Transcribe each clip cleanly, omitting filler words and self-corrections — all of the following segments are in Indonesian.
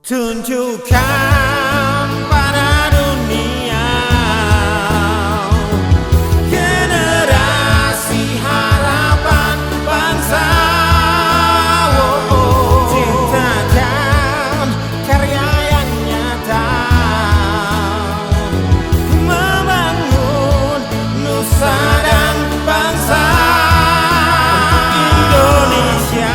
Tunjukkan pada dunia generasi harapan bangsa. Ciptakan karya yang nyata, membangun nusa dan bangsa Indonesia.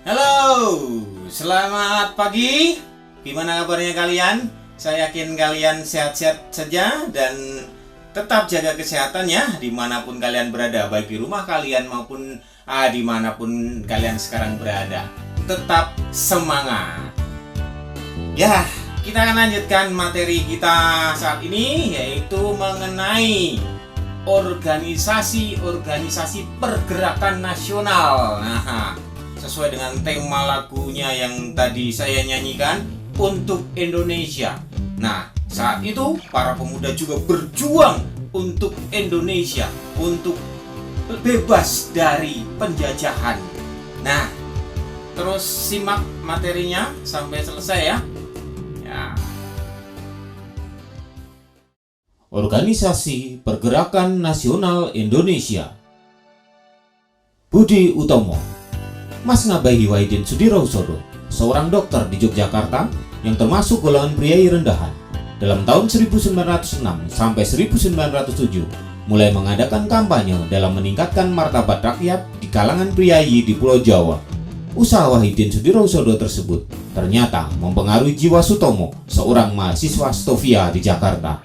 Halo, selamat pagi. Gimana kabarnya kalian? Saya yakin kalian sehat-sehat saja dan tetap jaga kesehatan ya dimanapun kalian berada, baik di rumah kalian maupun dimanapun kalian sekarang berada. Tetap semangat. Ya, kita akan lanjutkan materi kita saat ini, yaitu mengenai organisasi pergerakan nasional. Nah, sesuai dengan tema lagunya yang tadi saya nyanyikan, untuk Indonesia. Nah, saat itu para pemuda juga berjuang untuk Indonesia, untuk bebas dari penjajahan. Nah, terus simak materinya sampai selesai ya. Organisasi Pergerakan Nasional Indonesia. Budi Utomo. Mas Ngabahi Wahidin Sudirohusodo, seorang dokter di Yogyakarta yang termasuk golongan priai rendahan, dalam tahun 1906 sampai 1907 mulai mengadakan kampanye dalam meningkatkan martabat rakyat di kalangan priai di Pulau Jawa. Usaha Wahidin Sudirohusodo tersebut ternyata mempengaruhi jiwa Sutomo, seorang mahasiswa Stovia di Jakarta.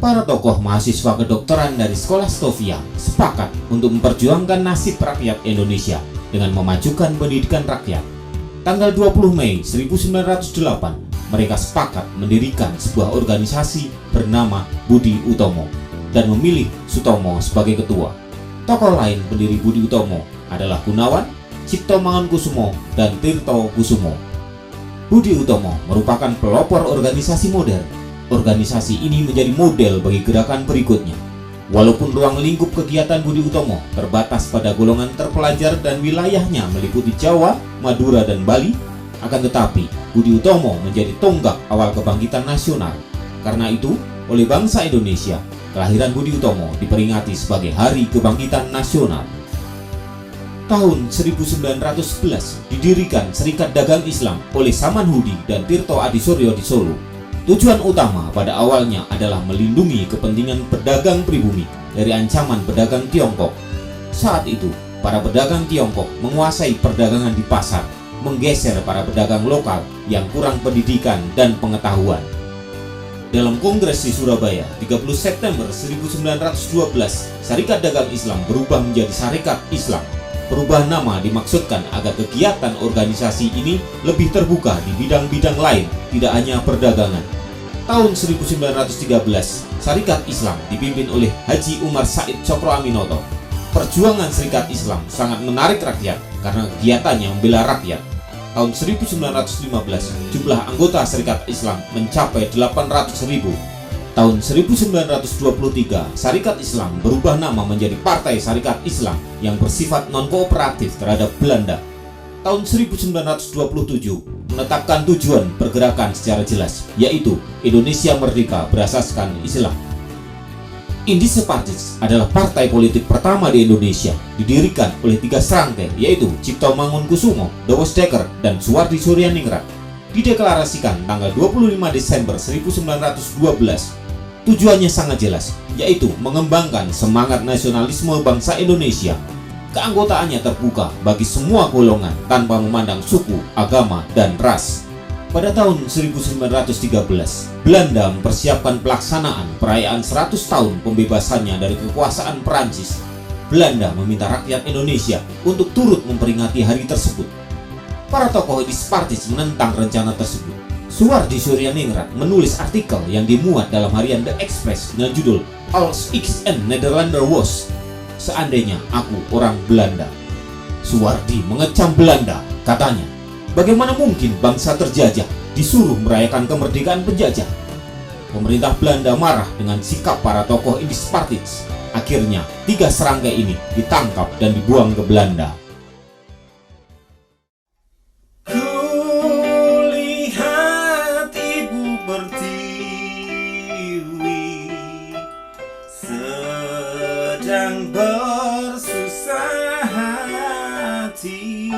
Para tokoh mahasiswa kedokteran dari sekolah Stovia sepakat untuk memperjuangkan nasib rakyat Indonesia dengan memajukan pendidikan rakyat. Tanggal 20 Mei 1908, mereka sepakat mendirikan sebuah organisasi bernama Budi Utomo dan memilih Sutomo sebagai ketua. Tokoh lain pendiri Budi Utomo adalah Gunawan, Cipto Mangunkusumo, dan Tirto Kusumo. Budi Utomo merupakan pelopor organisasi modern. Organisasi ini menjadi model bagi gerakan berikutnya. Walaupun ruang lingkup kegiatan Budi Utomo terbatas pada golongan terpelajar dan wilayahnya meliputi Jawa, Madura, dan Bali, akan tetapi Budi Utomo menjadi tonggak awal kebangkitan nasional. Karena itu, oleh bangsa Indonesia, kelahiran Budi Utomo diperingati sebagai Hari Kebangkitan Nasional. Tahun 1911 didirikan Serikat Dagang Islam oleh Samanhudi dan Tirto Adisuryo di Solo. Tujuan utama pada awalnya adalah melindungi kepentingan pedagang pribumi dari ancaman pedagang Tiongkok. Saat itu, para pedagang Tiongkok menguasai perdagangan di pasar, menggeser para pedagang lokal yang kurang pendidikan dan pengetahuan. Dalam Kongres di Surabaya, 30 September 1912, Serikat Dagang Islam berubah menjadi Sarekat Islam. Perubahan nama dimaksudkan agar kegiatan organisasi ini lebih terbuka di bidang-bidang lain, tidak hanya perdagangan. Tahun 1913, Sarekat Islam dipimpin oleh Haji Umar Said Cokro Aminoto. Perjuangan Serikat Islam sangat menarik rakyat karena kegiatannya membela rakyat. Tahun 1915, jumlah anggota Serikat Islam mencapai 800.000. Tahun 1923, Sarekat Islam berubah nama menjadi Partai Sarekat Islam yang bersifat non-kooperatif terhadap Belanda. Tahun 1927 menetapkan tujuan pergerakan secara jelas, yaitu Indonesia Merdeka berasaskan Islam. Indische Partis adalah partai politik pertama di Indonesia, didirikan oleh 3 serangkai, yaitu Cipto Mangunkusumo, Dawes Dekker, dan Suwardi Suryaningrat. Dideklarasikan tanggal 25 Desember 1912. Tujuannya sangat jelas, yaitu mengembangkan semangat nasionalisme bangsa Indonesia. Keanggotaannya terbuka bagi semua golongan tanpa memandang suku, agama, dan ras. Pada tahun 1913, Belanda mempersiapkan pelaksanaan perayaan 100 tahun pembebasannya dari kekuasaan Perancis. Belanda meminta rakyat Indonesia untuk turut memperingati hari tersebut. Para tokoh Indispartis menentang rencana tersebut. Suwardi Suryaningrat menulis artikel yang dimuat dalam harian The Express dengan judul Als ik een Nederlander was, seandainya aku orang Belanda. Suwardi mengecam Belanda, katanya, bagaimana mungkin bangsa terjajah disuruh merayakan kemerdekaan penjajah? Pemerintah Belanda marah dengan sikap para tokoh Indispartis. Akhirnya, 3 serangga ini ditangkap dan dibuang ke Belanda. Kulihat ibu pertiwi sedang bersusah hati.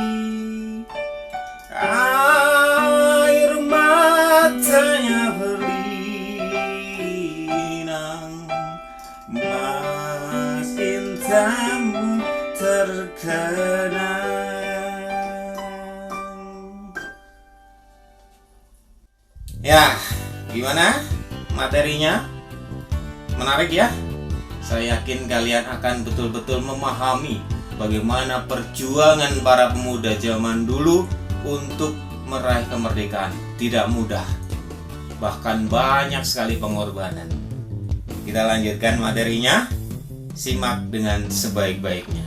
Air matanya berlinang, mas intamu terkenang. Ya, gimana materinya? Menarik ya? Saya yakin kalian akan betul-betul memahami bagaimana perjuangan para pemuda zaman dulu untuk meraih kemerdekaan. Tidak mudah, bahkan banyak sekali pengorbanan. Kita lanjutkan materinya. Simak dengan sebaik-baiknya.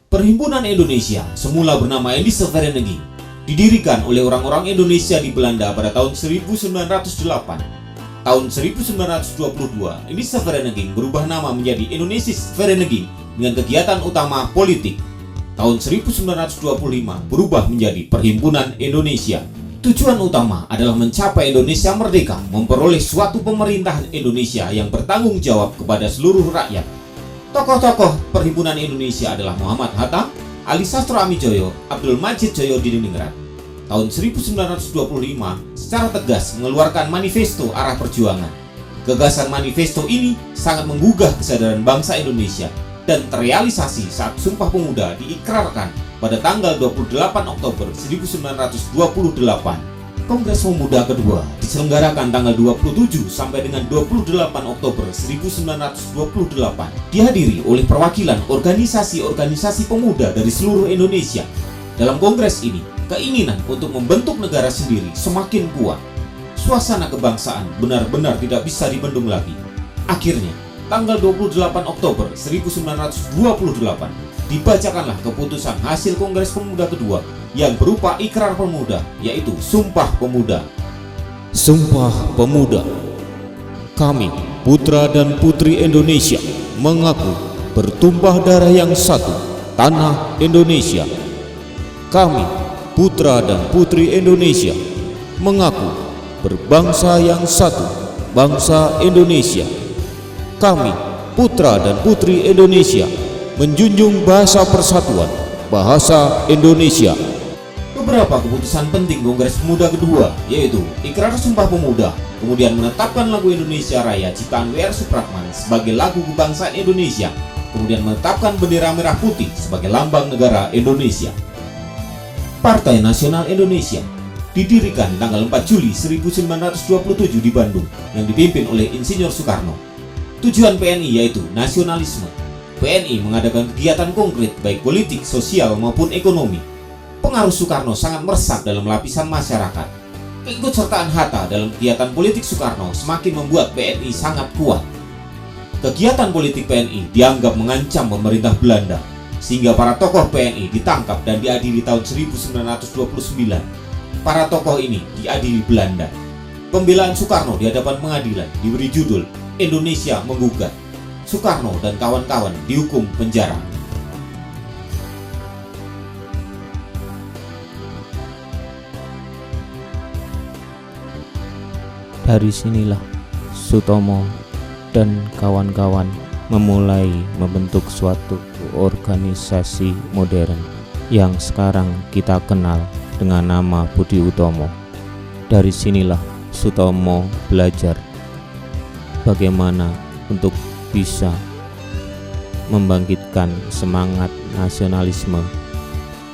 Perhimpunan Indonesia, semula bernama Indische Vereniging, didirikan oleh orang-orang Indonesia di Belanda pada tahun 1908. Tahun 1922, Indische Vereniging berubah nama menjadi Indonesische Vereniging dengan kegiatan utama politik. Tahun 1925 berubah menjadi Perhimpunan Indonesia. Tujuan utama adalah mencapai Indonesia merdeka, memperoleh suatu pemerintahan Indonesia yang bertanggung jawab kepada seluruh rakyat. Tokoh-tokoh Perhimpunan Indonesia adalah Muhammad Hatta, Ali Sastro Amijoyo, Abdul Majid Joyodiningrat. Tahun 1925 secara tegas mengeluarkan manifesto arah perjuangan. Gagasan manifesto ini sangat menggugah kesadaran bangsa Indonesia dan terrealisasi saat Sumpah Pemuda diikrarkan pada tanggal 28 Oktober 1928. Kongres Pemuda kedua diselenggarakan tanggal 27 sampai dengan 28 Oktober 1928. Dihadiri oleh perwakilan organisasi-organisasi pemuda dari seluruh Indonesia. Dalam kongres ini, keinginan untuk membentuk negara sendiri semakin kuat. Suasana kebangsaan benar-benar tidak bisa dibendung lagi. Akhirnya, tanggal 28 Oktober 1928, dibacakanlah keputusan hasil Kongres Pemuda kedua yang berupa ikrar pemuda, yaitu Sumpah Pemuda. Sumpah Pemuda. Kami, putra dan putri Indonesia, mengaku bertumpah darah yang satu, tanah Indonesia. Kami, putra dan putri Indonesia, mengaku berbangsa yang satu, bangsa Indonesia. Kami, putra dan putri Indonesia, menjunjung bahasa persatuan, bahasa Indonesia. Beberapa keputusan penting Kongres Pemuda kedua, yaitu Ikrar Sumpah Pemuda, kemudian menetapkan lagu Indonesia Raya ciptaan W.R. Supratman sebagai lagu kebangsaan Indonesia, kemudian menetapkan bendera merah putih sebagai lambang negara Indonesia. Partai Nasional Indonesia didirikan tanggal 4 Juli 1927 di Bandung yang dipimpin oleh Insinyur Soekarno. Tujuan PNI yaitu nasionalisme. PNI mengadakan kegiatan konkret baik politik, sosial maupun ekonomi. Pengaruh Soekarno sangat meresap dalam lapisan masyarakat. Keikutsertaan Hatta dalam kegiatan politik Soekarno semakin membuat PNI sangat kuat. Kegiatan politik PNI dianggap mengancam pemerintah Belanda, sehingga para tokoh PNI ditangkap dan diadili tahun 1929. Para tokoh ini diadili Belanda. Pembelaan Soekarno di hadapan pengadilan diberi judul Indonesia Menggugat. Soekarno dan kawan-kawan dihukum penjara. Dari sinilah Sutomo dan kawan-kawan memulai membentuk suatu organisasi modern yang sekarang kita kenal dengan nama Budi Utomo. Dari sinilah Sutomo belajar bagaimana untuk bisa membangkitkan semangat nasionalisme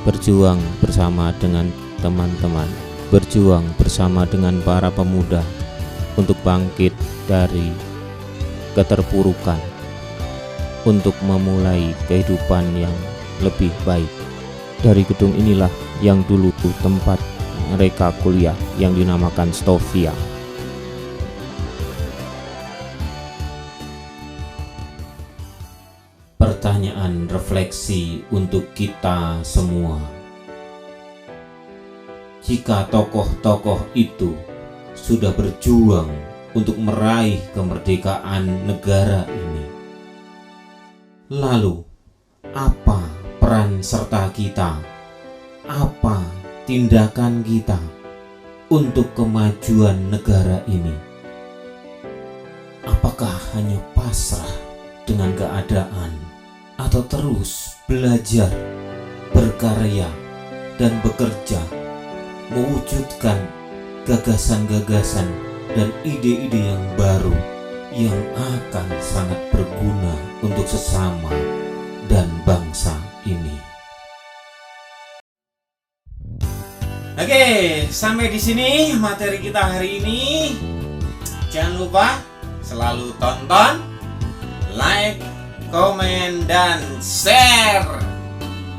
berjuang bersama dengan teman-teman, berjuang bersama dengan para pemuda untuk bangkit dari keterpurukan, untuk memulai kehidupan yang lebih baik. Dari gedung inilah yang dulu tuh tempat mereka kuliah yang dinamakan Stovia. Pertanyaan refleksi untuk kita semua. Jika tokoh-tokoh itu sudah berjuang untuk meraih kemerdekaan negara ini, lalu apa peran serta kita? Apa tindakan kita untuk kemajuan negara ini? Apakah hanya pasrah dengan keadaan, atau terus belajar, berkarya, dan bekerja mewujudkan gagasan-gagasan dan ide-ide yang baru yang akan sangat berguna untuk sesama dan bangsa ini? Oke, sampai di sini materi kita hari ini. Jangan lupa selalu tonton, like, komen, dan share.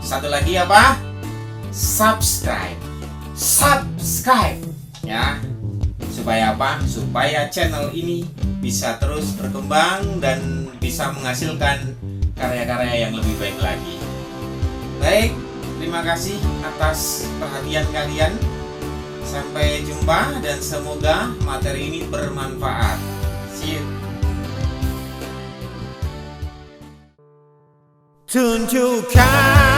Satu lagi apa? Subscribe ya. Supaya apa? Supaya channel ini bisa terus berkembang dan bisa menghasilkan karya-karya yang lebih baik lagi. Baik, terima kasih atas perhatian kalian. Sampai jumpa dan semoga materi ini bermanfaat. See you. Tunjukkan